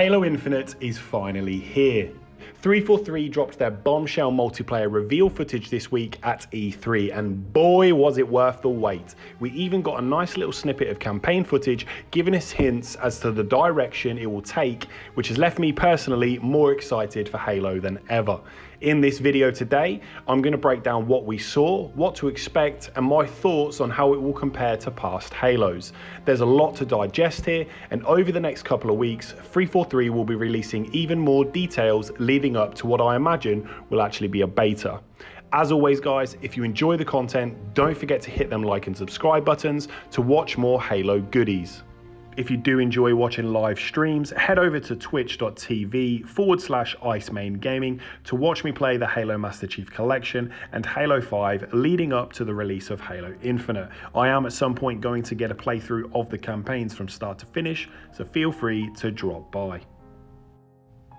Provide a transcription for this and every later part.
Halo Infinite is finally here. 343 dropped their bombshell multiplayer reveal footage this week at E3, and boy was it worth the wait. We even got a nice little snippet of campaign footage giving us hints as to the direction it will take, which has left me personally more excited for Halo than ever. In this video today, I'm going to break down what we saw, what to expect, and my thoughts on how it will compare to past Halos. There's a lot to digest here, and over the next couple of weeks, 343 will be releasing even more details leading up to what I imagine will actually be a beta. As always guys, if you enjoy the content, don't forget to hit them like and subscribe buttons to watch more Halo goodies. If you do enjoy watching live streams, head over to twitch.tv/IceMayne Gaming to watch me play the Halo Master Chief Collection and Halo 5 leading up to the release of Halo Infinite. I am at some point going to get a playthrough of the campaigns from start to finish, so feel free to drop by.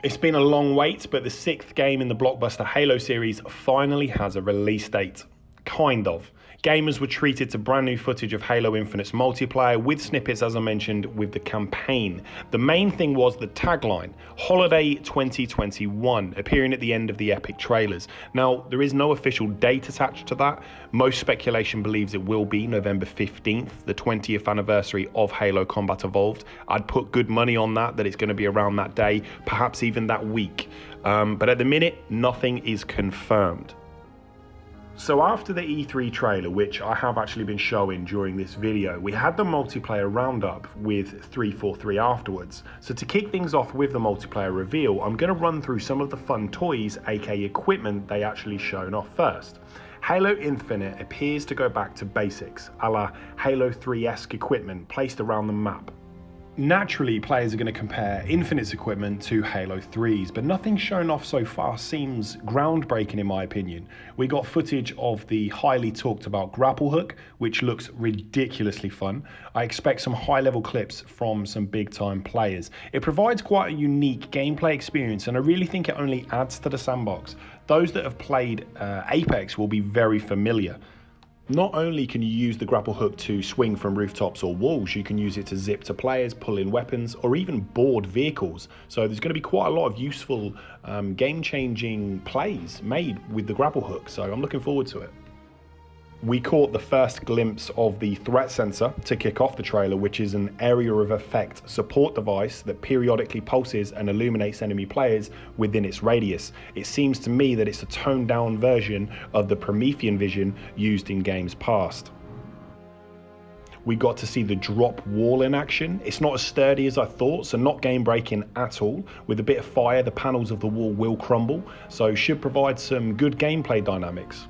It's been a long wait, but the 6th game in the blockbuster Halo series finally has a release date. Kind of. Gamers were treated to brand new footage of Halo Infinite's multiplayer with snippets, as I mentioned, with the campaign. The main thing was the tagline, Holiday 2021, appearing at the end of the epic trailers. Now, there is no official date attached to that. Most speculation believes it will be November 15th, the 20th anniversary of Halo Combat Evolved. I'd put good money on that it's going to be around that day, perhaps even that week. But at the minute, nothing is confirmed. So after the E3 trailer, which I have actually been showing during this video, we had the multiplayer roundup with 343 afterwards. So to kick things off with the multiplayer reveal, I'm going to run through some of the fun toys, aka equipment, they actually shown off first. Halo Infinite appears to go back to basics, a la Halo 3-esque equipment placed around the map. Naturally, players are going to compare Infinite's equipment to Halo 3's, but nothing shown off so far seems groundbreaking in my opinion. We got footage of the highly talked about grapple hook, which looks ridiculously fun. I expect some high level clips from some big time players. It provides quite a unique gameplay experience, and I really think it only adds to the sandbox. Those that have played Apex will be very familiar. Not only can you use the grapple hook to swing from rooftops or walls, you can use it to zip to players, pull in weapons, or even board vehicles. So there's going to be quite a lot of useful game-changing plays made with the grapple hook, so I'm looking forward to it. We caught the first glimpse of the threat sensor to kick off the trailer, which is an area of effect support device that periodically pulses and illuminates enemy players within its radius. It seems to me that it's a toned down version of the Promethean vision used in games past. We got to see the drop wall in action. It's not as sturdy as I thought, so not game breaking at all. With a bit of fire, the panels of the wall will crumble, so should provide some good gameplay dynamics.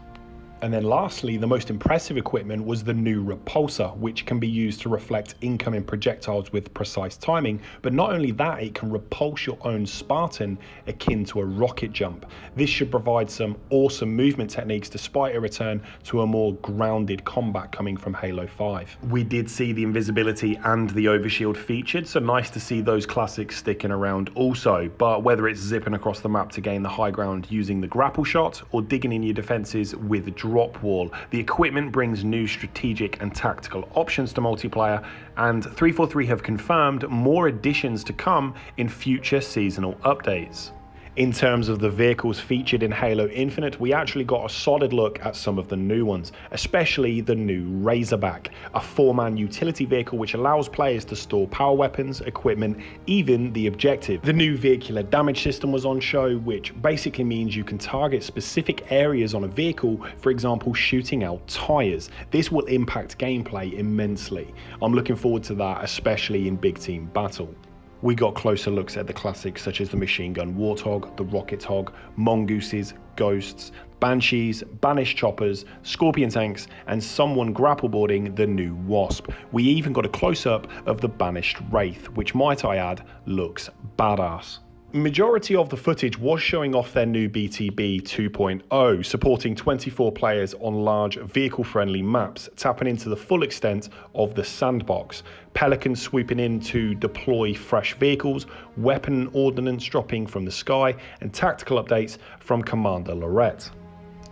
And then lastly, the most impressive equipment was the new repulsor, which can be used to reflect incoming projectiles with precise timing. But not only that, it can repulse your own Spartan akin to a rocket jump. This should provide some awesome movement techniques despite a return to a more grounded combat coming from Halo 5. We did see the invisibility and the overshield featured, so nice to see those classics sticking around also. But whether it's zipping across the map to gain the high ground using the grapple shot or digging in your defenses with drop wall, the equipment brings new strategic and tactical options to multiplayer, and 343 have confirmed more additions to come in future seasonal updates. In terms of the vehicles featured in Halo Infinite, we actually got a solid look at some of the new ones, especially the new Razorback, a 4-man utility vehicle which allows players to store power weapons, equipment, even the objective. The new vehicular damage system was on show, which basically means you can target specific areas on a vehicle, for example shooting out tires. This will impact gameplay immensely. I'm looking forward to that, especially in big team battle. We got closer looks at the classics such as the machine gun Warthog, the rocket hog, mongooses, ghosts, banshees, banished choppers, scorpion tanks, and someone grappleboarding the new Wasp. We even got a close-up of the banished Wraith, which might I add, looks badass. Majority of the footage was showing off their new BTB 2.0, supporting 24 players on large vehicle-friendly maps, tapping into the full extent of the sandbox. Pelicans swooping in to deploy fresh vehicles, weapon ordnance dropping from the sky, and tactical updates from Commander Lorette.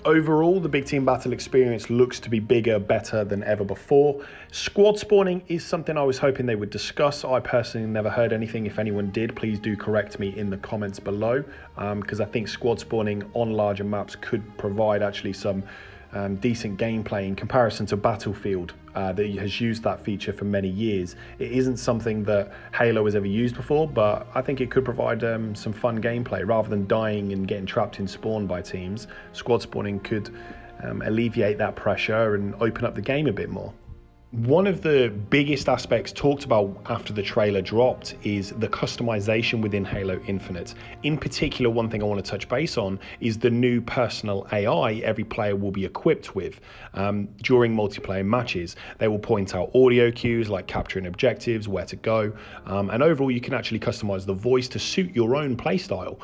Overall, the big team battle experience looks to be bigger, better than ever before. Squad spawning is something I was hoping they would discuss. I personally never heard anything. If anyone did, please do correct me in the comments below, because I think squad spawning on larger maps could provide actually some decent gameplay in comparison to Battlefield that has used that feature for many years. It isn't something that Halo has ever used before, but I think it could provide some fun gameplay. Rather than dying and getting trapped in spawn by teams, squad spawning could alleviate that pressure and open up the game a bit more. One of the biggest aspects talked about after the trailer dropped is the customization within Halo Infinite. In particular, one thing I want to touch base on is the new personal AI every player will be equipped with. During multiplayer matches, they will point out audio cues like capturing objectives, where to go, and overall you can actually customize the voice to suit your own playstyle.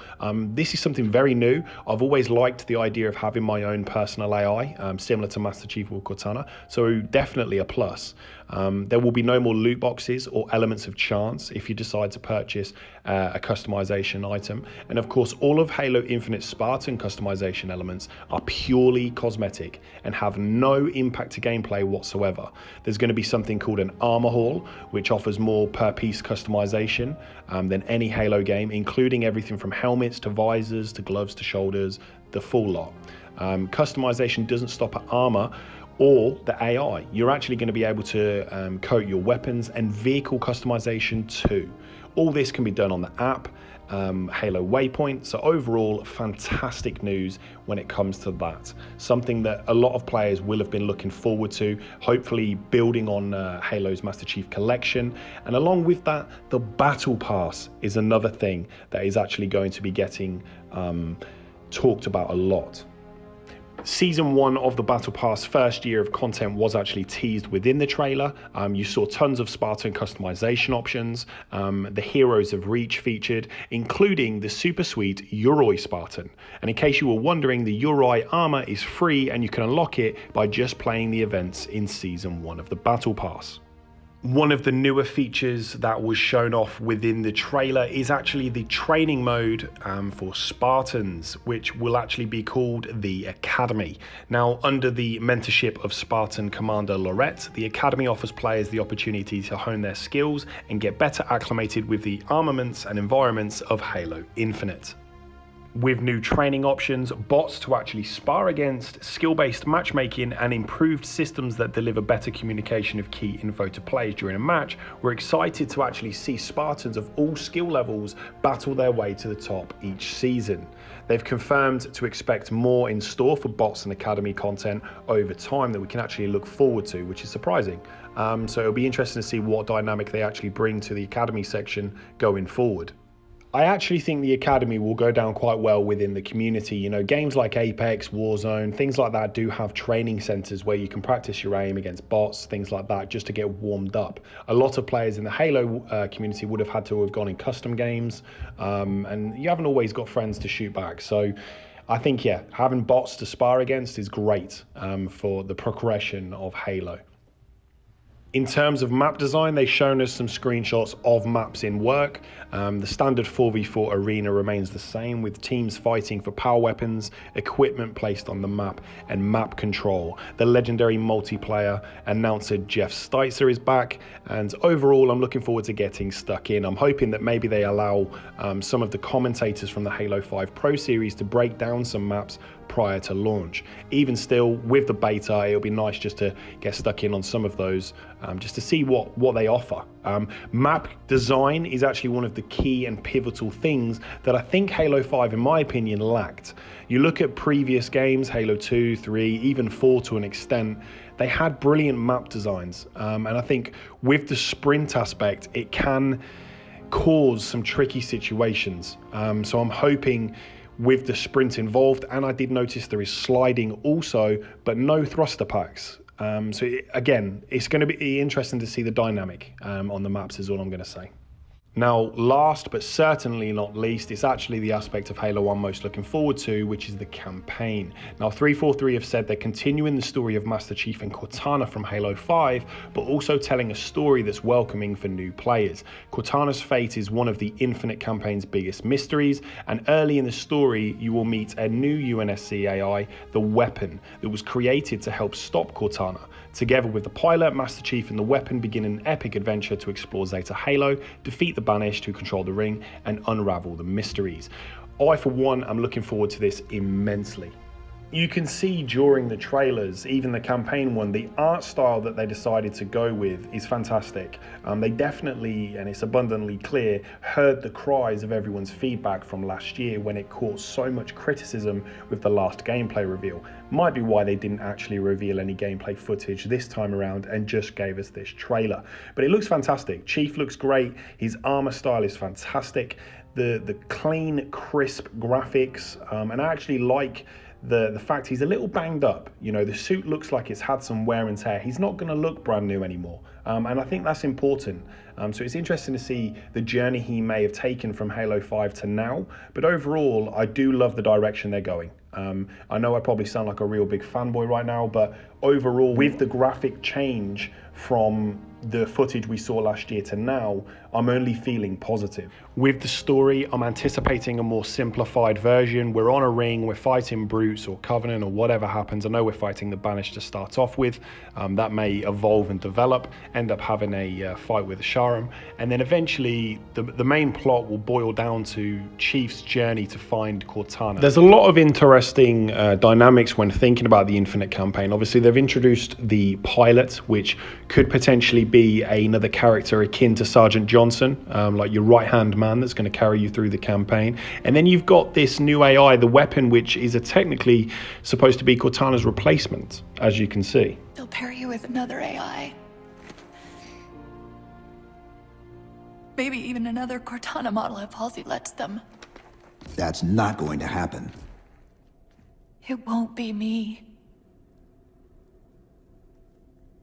This is something very new. I've always liked the idea of having my own personal AI, similar to Master Chief or Cortana, so definitely a plus. There will be no more loot boxes or elements of chance if you decide to purchase a customization item. And of course, all of Halo Infinite Spartan customization elements are purely cosmetic and have no impact to gameplay whatsoever. There's going to be something called an armor hall, which offers more per piece customization than any Halo game, including everything from helmets to visors to gloves to shoulders, the full lot. Customization doesn't stop at armor or the AI. You're actually going to be able to coat your weapons and vehicle customization too. All this can be done on the app, Halo Waypoint. So overall, fantastic news when it comes to that. Something that a lot of players will have been looking forward to, hopefully building on Halo's Master Chief Collection. And along with that, the Battle Pass is another thing that is actually going to be getting talked about a lot. Season 1 of the Battle Pass first year of content was actually teased within the trailer. You saw tons of Spartan customization options. The Heroes of Reach featured, including the super sweet Uroi Spartan. And in case you were wondering, the Uroi armor is free and you can unlock it by just playing the events in Season 1 of the Battle Pass. One of the newer features that was shown off within the trailer is actually the training mode for Spartans, which will actually be called the Academy. Now, under the mentorship of Spartan Commander Lorette, the Academy offers players the opportunity to hone their skills and get better acclimated with the armaments and environments of Halo Infinite. With new training options, bots to actually spar against, skill-based matchmaking, and improved systems that deliver better communication of key info to players during a match, we're excited to actually see Spartans of all skill levels battle their way to the top each season. They've confirmed to expect more in store for bots and Academy content over time that we can actually look forward to, which is surprising. So it'll be interesting to see what dynamic they actually bring to the Academy section going forward. I actually think the Academy will go down quite well within the community. You know, games like Apex, Warzone, things like that do have training centers where you can practice your aim against bots, things like that, just to get warmed up. A lot of players in the Halo community would have had to have gone in custom games, and you haven't always got friends to shoot back. So I think, yeah, having bots to spar against is great for the progression of Halo. In terms of map design, they've shown us some screenshots of maps in work. The standard 4v4 arena remains the same, with teams fighting for power weapons, equipment placed on the map, and map control. The legendary multiplayer announcer Jeff Steitzer is back, and overall I'm looking forward to getting stuck in. I'm hoping that maybe they allow some of the commentators from the Halo 5 Pro series to break down some maps prior to launch. Even still, with the beta, it'll be nice just to get stuck in on some of those, just to see what they offer. Map design is actually one of the key and pivotal things that I think Halo 5, in my opinion, lacked. You look at previous games, Halo 2, 3, even 4 to an extent, they had brilliant map designs. And I think with the sprint aspect, it can cause some tricky situations. So I'm hoping with the sprint involved, and I did notice there is sliding also, but no thruster packs. Again, it's going to be interesting to see the dynamic on the maps is all I'm going to say. Now, last but certainly not least, it's actually the aspect of Halo I'm most looking forward to, which is the campaign. Now, 343 have said they're continuing the story of Master Chief and Cortana from Halo 5, but also telling a story that's welcoming for new players. Cortana's fate is one of the Infinite campaign's biggest mysteries, and early in the story, you will meet a new UNSC AI, the Weapon, that was created to help stop Cortana. Together with the pilot, Master Chief and the Weapon begin an epic adventure to explore Zeta Halo, defeat the Banished who control the ring, and unravel the mysteries. I, for one, am looking forward to this immensely. You can see during the trailers, even the campaign one, the art style that they decided to go with is fantastic. They definitely, and it's abundantly clear, heard the cries of everyone's feedback from last year when it caught so much criticism with the last gameplay reveal. Might be why they didn't actually reveal any gameplay footage this time around and just gave us this trailer. But it looks fantastic. Chief looks great. His armor style is fantastic. The clean, crisp graphics, and I actually like the fact he's a little banged up. You know, the suit looks like it's had some wear and tear. He's not going to look brand new anymore, and I think that's important. So it's interesting to see the journey he may have taken from Halo 5 to now, but overall I do love the direction they're going. I know I probably sound like a real big fanboy right now, but overall, with the graphic change from the footage we saw last year to now, I'm only feeling positive. With the story, I'm anticipating a more simplified version. We're on a ring, we're fighting brutes or Covenant or whatever happens. I know we're fighting the Banished to start off with. That may evolve and develop, end up having a fight with Sharam, and then eventually the main plot will boil down to Chief's journey to find Cortana. There's a lot of interesting dynamics when thinking about the Infinite campaign. Obviously, they've introduced the pilot, which could potentially be another character akin to Sergeant Johnson, like your right-hand man that's going to carry you through the campaign. And then you've got this new AI, the Weapon, which is technically supposed to be Cortana's replacement, as you can see. They'll pair you with another AI. Maybe even another Cortana model if Halsey lets them. That's not going to happen. It won't be me.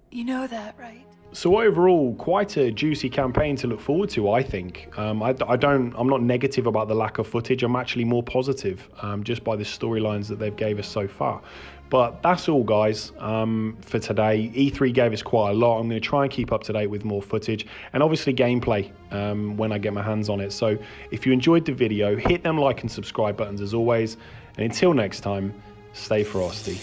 You know that, right? So overall, quite a juicy campaign to look forward to, I think. I'm not negative about the lack of footage. I'm actually more positive just by the storylines that they've gave us so far. But that's all, guys, for today. E3 gave us quite a lot. I'm going to try and keep up to date with more footage and obviously gameplay when I get my hands on it. So if you enjoyed the video, hit them like and subscribe buttons as always. And until next time, stay frosty.